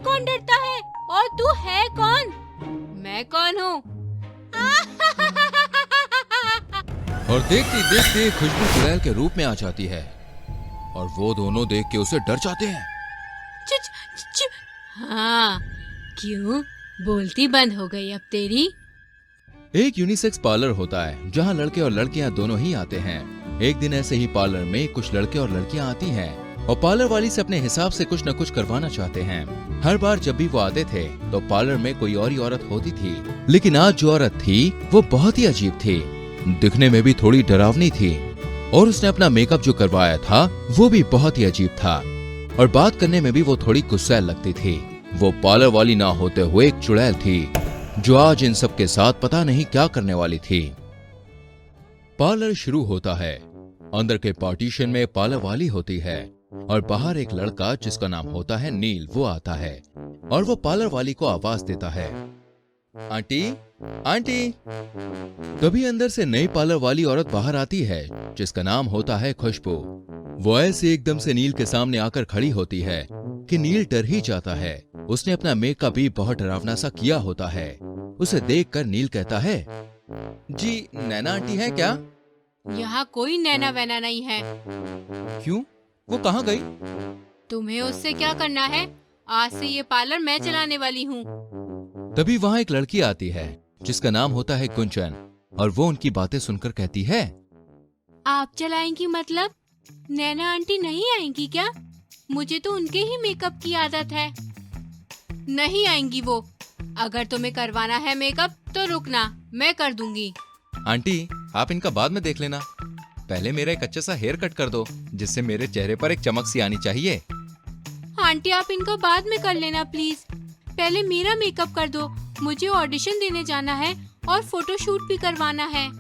कौन डरता है? और तू है कौन? मैं कौन हूँ? और देखते देखते खुशबू चुड़ैल के रूप में आ जाती है और वो दोनों देख के उसे डर जाते हैं। हाँ, क्यों? बोलती बंद हो गई अब तेरी? एक यूनिसेक्स पार्लर होता है जहाँ लड़के और लड़कियाँ दोनों ही आते हैं। एक दिन ऐसे ही पार्लर में कुछ लड़के और लड़कियाँ आती हैं और पार्लर वाली से अपने हिसाब से कुछ न कुछ करवाना चाहते हैं। हर बार जब भी वो आते थे तो पार्लर में कोई और ही औरत होती थी, लेकिन आज जो औरत थी वो बहुत ही अजीब थी, दिखने में भी थोड़ी डरावनी थी और उसने अपना मेकअप जो करवाया था वो भी बहुत ही अजीब था और बात करने में भी वो थोड़ी गुस्सैल लगती थी। वो पार्लर वाली ना होते हुए एक चुड़ैल थी जो आज इन सब के साथ पता नहीं क्या करने वाली थी। पार्लर शुरू होता है। अंदर के पार्टीशन में पार्लर वाली होती है और बाहर एक लड़का जिसका नाम होता है नील वो आता है और वो पार्लर वाली को आवाज देता है, आंटी आंटी। तभी अंदर से नई पार्लर वाली औरत बाहर आती है जिसका नाम होता है खुशबू। वो ऐसे एकदम से नील के सामने आकर खड़ी होती है कि नील डर ही जाता है। उसने अपना मेकअप भी बहुत डरावना सा किया होता है। उसे देखकर नील कहता है, जी नैना आंटी है क्या? यहाँ कोई नैना वैना नहीं है। क्यों, वो कहाँ गई? तुम्हें उससे क्या करना है? आज से ये पार्लर मैं चलाने वाली हूँ। तभी वहाँ एक लड़की आती है जिसका नाम होता है गुंजन और वो उनकी बातें सुनकर कहती है, आप चलाएंगी मतलब? नैना आंटी नहीं आएंगी क्या? मुझे तो उनके ही मेकअप की आदत है। नहीं आएंगी वो। अगर तुम्हें करवाना है मेकअप तो रुकना, मैं कर दूंगी। आंटी आप इनका बाद में देख लेना, पहले मेरा एक अच्छा सा हेयर कट कर दो जिससे मेरे चेहरे पर एक चमक सी आनी चाहिए। आंटी आप इनका बाद में कर लेना प्लीज, पहले मेरा मेकअप कर दो। मुझे ऑडिशन देने जाना है और फोटोशूट भी करवाना है।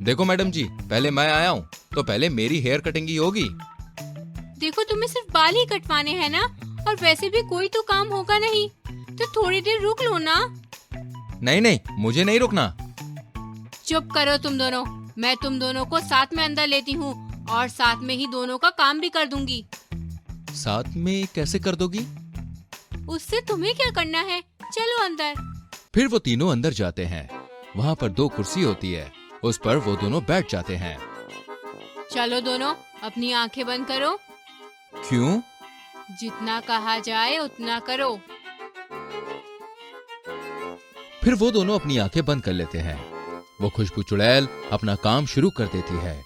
देखो मैडम जी, पहले मैं आया हूँ तो पहले मेरी हेयर कटिंग ही होगी। देखो तुम्हें सिर्फ बाल ही कटवाने हैं ना, और वैसे भी कोई तो काम होगा नहीं, तो थोड़ी देर रुक लो ना। नहीं नहीं, मुझे नहीं रुकना। चुप करो तुम दोनों, मैं तुम दोनों को साथ में अंदर लेती हूँ और साथ में ही दोनों का काम भी कर दूंगी। साथ में कैसे कर दोगी? उससे तुम्हें क्या करना है, चलो अंदर। फिर वो तीनों अंदर जाते हैं। वहाँ पर 2 कुर्सी होती है, उस पर वो दोनों बैठ जाते हैं। चलो दोनों अपनी आंखें बंद करो। क्यों? जितना कहा जाए उतना करो। फिर वो दोनों अपनी आंखें बंद कर लेते हैं। वो खुशबू चुड़ैल अपना काम शुरू कर देती है।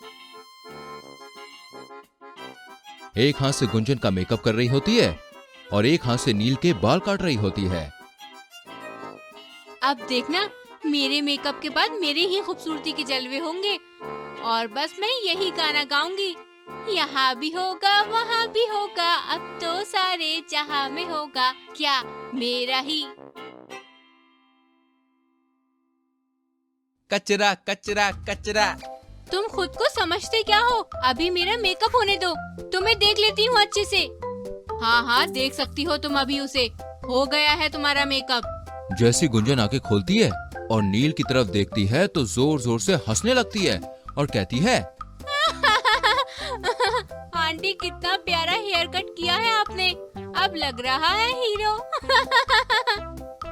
एक हाथ से गुंजन का मेकअप कर रही होती है और एक हाथ से नील के बाल काट रही होती है। अब देखना, मेरे मेकअप के बाद मेरे ही खूबसूरती के जलवे होंगे और बस मैं यही गाना गाऊंगी। यहाँ भी होगा वहाँ भी होगा, अब तो सारे जहाँ में होगा, क्या मेरा ही। कचरा कचरा कचरा। तुम खुद को समझते क्या हो? अभी मेरा मेकअप होने दो, तुम्हें देख लेती हूँ अच्छे से। हाँ हाँ देख सकती हो तुम अभी उसे, हो गया है तुम्हारा मेकअप। जैसी गुंजन आंखें खोलती है और नील की तरफ देखती है तो जोर जोर से हंसने लगती है और कहती है, आंटी कितना प्यारा हेयर कट किया है आपने, अब लग रहा है हीरो।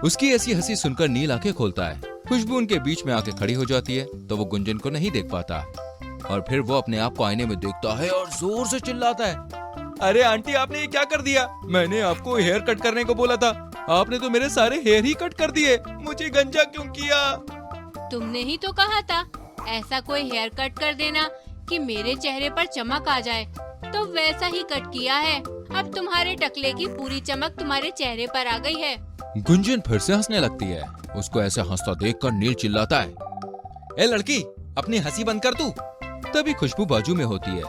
उसकी ऐसी हंसी सुनकर नील आंखें खोलता है। खुशबू उनके बीच में आके खड़ी हो जाती है तो वो गुंजन को नहीं देख पाता और फिर वो अपने आप को आईने में देखता है और जोर से चिल्लाता है, अरे आंटी आपने ये क्या कर दिया? मैंने आपको हेयर कट करने को बोला था, आपने तो मेरे सारे हेयर ही कट कर दिए, मुझे गंजा क्यों किया? तुमने ही तो कहा था ऐसा कोई हेयर कट कर देना कि मेरे चेहरे पर चमक आ जाए, तो वैसा ही कट किया है। अब तुम्हारे टकले की पूरी चमक तुम्हारे चेहरे पर आ गई है। गुंजन फिर से हंसने लगती है। उसको ऐसा हंसता देखकर नील चिल्लाता है, ए लड़की अपनी हंसी बंद कर तू। तभी खुशबू बाजू में होती है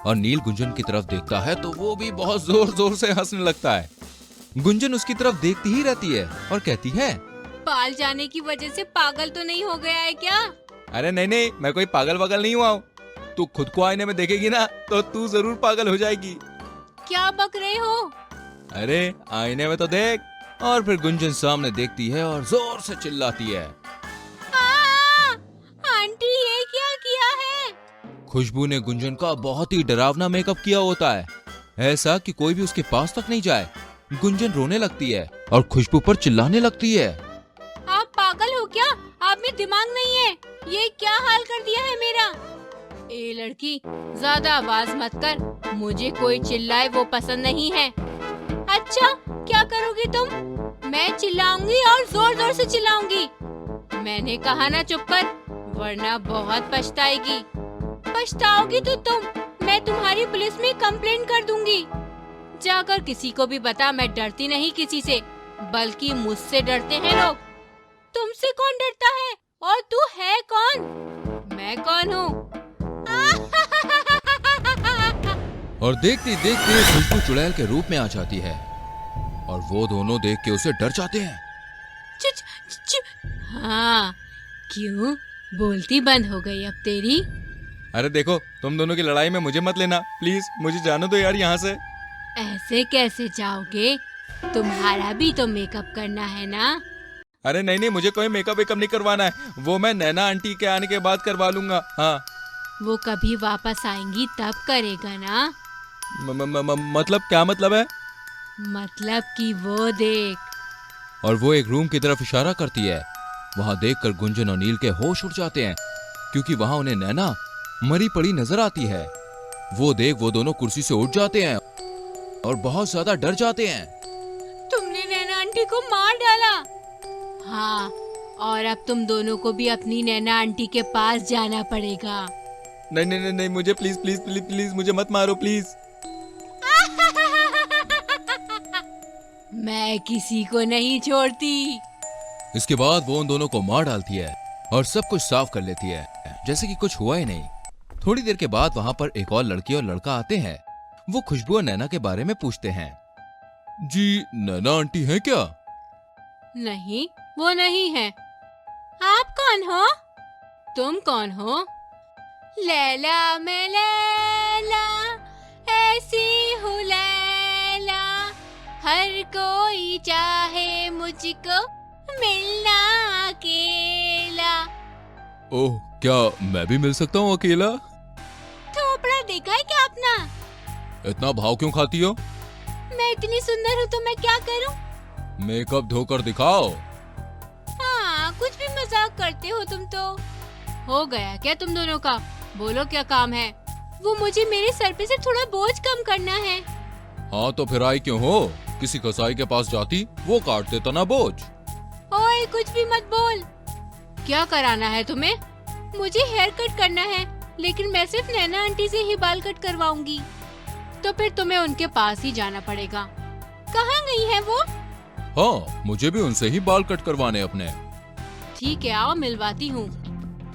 और नील गुंजन की तरफ देखता है तो वो भी बहुत जोर जोर से हंसने लगता है। गुंजन उसकी तरफ देखती ही रहती है और कहती है, बाल जाने की वजह से पागल तो नहीं हो गया है क्या? अरे नहीं नहीं, मैं कोई पागल वगल नहीं हुआ हूँ। तू खुद को आईने में देखेगी ना तो तू जरूर पागल हो जाएगी। क्या बक रहे हो? अरे आईने में तो देख। और फिर गुंजन सामने देखती है और जोर से चिल्लाती है, आंटी ये क्या किया है? खुशबू ने गुंजन का बहुत ही डरावना मेकअप किया होता है, ऐसा कि कोई भी उसके पास तक नहीं जाए। गुंजन रोने लगती है और खुशबू पर चिल्लाने लगती है। आप पागल हो क्या? आप में दिमाग नहीं है? ये क्या हाल कर दिया है मेरा? ए लड़की, ज्यादा आवाज मत कर, मुझे कोई चिल्लाए वो पसंद नहीं है। अच्छा, क्या करोगी तुम? मैं चिल्लाऊंगी और जोर जोर से चिल्लाऊंगी। मैंने कहा ना चुप कर, वरना बहुत पछताएगी। पछताओगी तो तुम, मैं तुम्हारी पुलिस में कंप्लेंट कर दूंगी। जाकर किसी को भी बता, मैं डरती नहीं किसी से, बल्कि मुझसे डरते हैं लोग। तुमसे कौन डरता है? और तू है कौन? मैं कौन हूँ? और देखते देखते खुशबू चुड़ैल के रूप में आ जाती है और वो दोनों देख के उसे डर जाते हैं। हाँ, क्यों? बोलती बंद हो गई अब तेरी? अरे देखो, तुम दोनों की लड़ाई में मुझे मत लेना प्लीज, मुझे जाने दो यार यहाँ से। ऐसे कैसे जाओगे? तुम्हारा भी तो मेकअप करना है ना? अरे नहीं नहीं, मुझे कोई मेकअप वेकअप नहीं करवाना है, वो मैं नैना आंटी के आने के बाद करवा लूंगा। हाँ, वो कभी वापस आएंगी तब करेगा ना? मतलब क्या मतलब है? मतलब कि वो देख। और वो एक रूम की तरफ इशारा करती है। वहां देखकर गुंजन और नील के होश उड़ जाते हैं, क्योंकि वहां उन्हें नैना मरी पड़ी नजर आती है। वो देख वो दोनों कुर्सी से उठ जाते हैं और बहुत ज्यादा डर जाते हैं। तुमने नैना आंटी को मार डाला? हाँ, और अब तुम दोनों को भी अपनी नैना आंटी के पास जाना पड़ेगा। नहीं नहीं नहीं, नहीं मुझे प्लीज प्लीज प्लीज प्लीज मुझे मत मारो प्लीज। मैं किसी को नहीं छोड़ती। इसके बाद वो उन दोनों को मार डालती है और सब कुछ साफ कर लेती है, जैसे कि कुछ हुआ ही नहीं। थोड़ी देर के बाद वहां पर एक और लड़की और लड़का आते हैं। वो खुशबू और नैना के बारे में पूछते हैं। जी, नैना आंटी हैं क्या? नहीं, वो नहीं है। आप कौन हो? तुम कौन हो? लैला, मैं लैला, ऐसी हूँ लैला, हर कोई चाहे मुझको मिलना अकेला। ओह, क्या मैं भी मिल सकता हूँ अकेला? थोपड़ा देखा है क्या अपना? इतना भाव क्यों खाती हो? मैं इतनी सुंदर हूँ तो मैं क्या करूँ? मेकअप धोकर दिखाओ। हाँ, कुछ भी मजाक करते हो तुम तो। हो गया क्या तुम दोनों का? बोलो क्या काम है? वो मुझे मेरे सर पे से थोड़ा बोझ कम करना है। हाँ तो फिर आई क्यों हो? किसी कसाई के पास जाती, वो काट देता ना बोझ। ओए, कुछ भी मत बोल। क्या कराना है तुम्हें? मुझे हेयर कट करना है, लेकिन मैं सिर्फ नैना आंटी से ही बाल कट करवाऊंगी। तो फिर तुम्हें उनके पास ही जाना पड़ेगा। कहाँ गई है वो? हाँ, मुझे भी उनसे ही बाल कट करवाने अपने। ठीक है, आओ मिलवाती हूँ।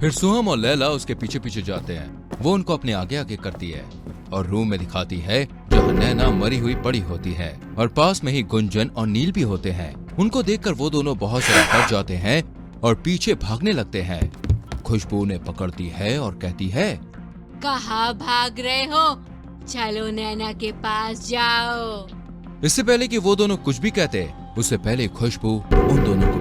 फिर सुहम और लैला उसके पीछे पीछे जाते हैं। वो उनको अपने आगे आगे करती है और रूम में दिखाती है जहाँ नैना मरी हुई पड़ी होती है और पास में ही गुंजन और नील भी होते हैं। उनको देखकर वो दोनों बहुत ज्यादा डर जाते हैं और पीछे भागने लगते हैं। खुशबू उन्हें पकड़ती है और कहती है, कहाँ भाग रहे हो? चलो नैना के पास जाओ। इससे पहले कि वो दोनों कुछ भी कहते, उससे पहले खुशबू उन दोनों को